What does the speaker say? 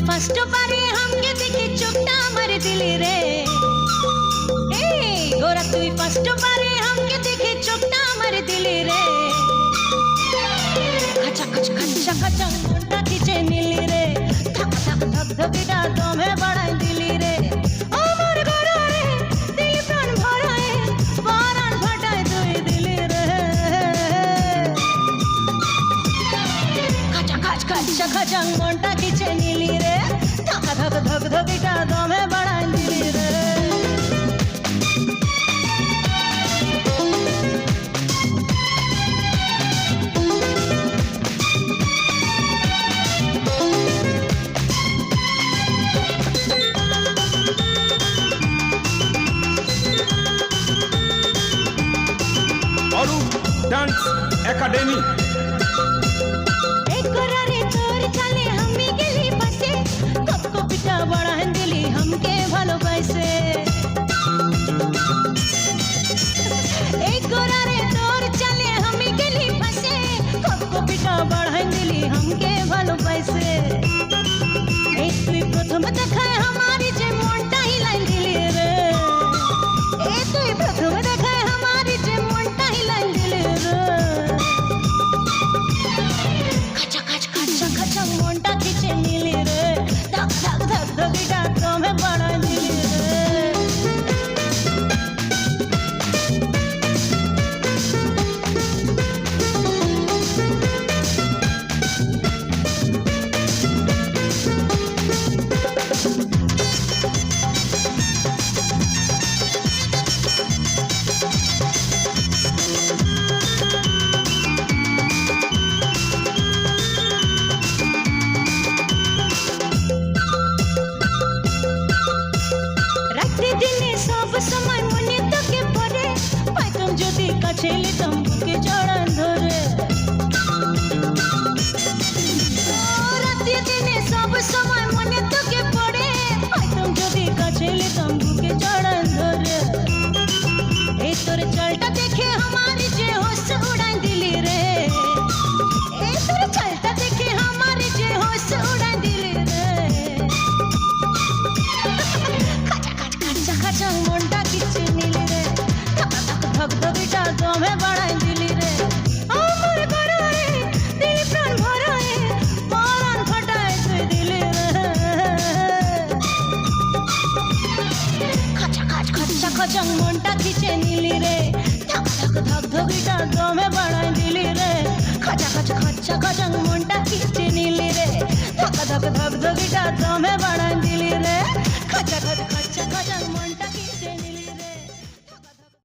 first বারে हमके देखे चोखटा मार दिली रे ए गोरा तुई फार्स्ट बारे हमके देखे चोखटा मार दिली रे खचा खच खचा खचा मुंडा खींचे नीली रे धक धक धक धकीटा दमे बढ़ाई दिली रे ओ मोर गोरा रे दिल प्राण भराए बारान फटाई तुई दिली रे खचा खच खचा खचा मुंडा खींचे नीली रे धक धक धक धकीटा दमे बढ़ाई दिली रे डांस एकेडमी एक गोरारे तोर चले हमी गेली बसे कप कपिटा बढ़ान दिली हमके ভালোবাসে एक गोरारे तोर चले हमी गेली बसे कप कपिटा बढ़ान दिली हमके ভালোবাসে এই তুই প্রথম দেখায় हमारी যে মনটা হিলাই দিলি রে এই তুই প্রথম দেখায় हमारी যে মনটা হিলাই দিলি রে मोंटा खींचे नीली रे धक धक धक धकीटा दमे बढ़ाई दिली रे समय मने तके परे पाइतम যদি কাছে লিতাম বুকে জড়ান ধরে রাতে দিনে সব সময় মনে তকে পড়ে পাইতম যদি কাছে লিতাম বুকে জড়ান ধরে এই তোর চলটা দেখে हमारी যে হোশ উড়াই দিলি রে এই তোর চলটা দেখে हमारी যে হোশ উড়াই দিলি রে खचा मोंटा खींचे नीली रे धक धक धक धकीटा दमे बढ़ाई दिली रे ओ मोर गोरा रे दिल प्राण भराए बारान फटाई तुई दिली रे खचा खच खचा खचा मोंटा खींचे नीली रे धक धक धक धकीटा दमे बढ़ाई दिली रे खचा खच खचा खचा मोंटा खींचे नीली रे धक धक धक धकीटा दमे बढ़ाई दिली रे खचा खच खचा खचा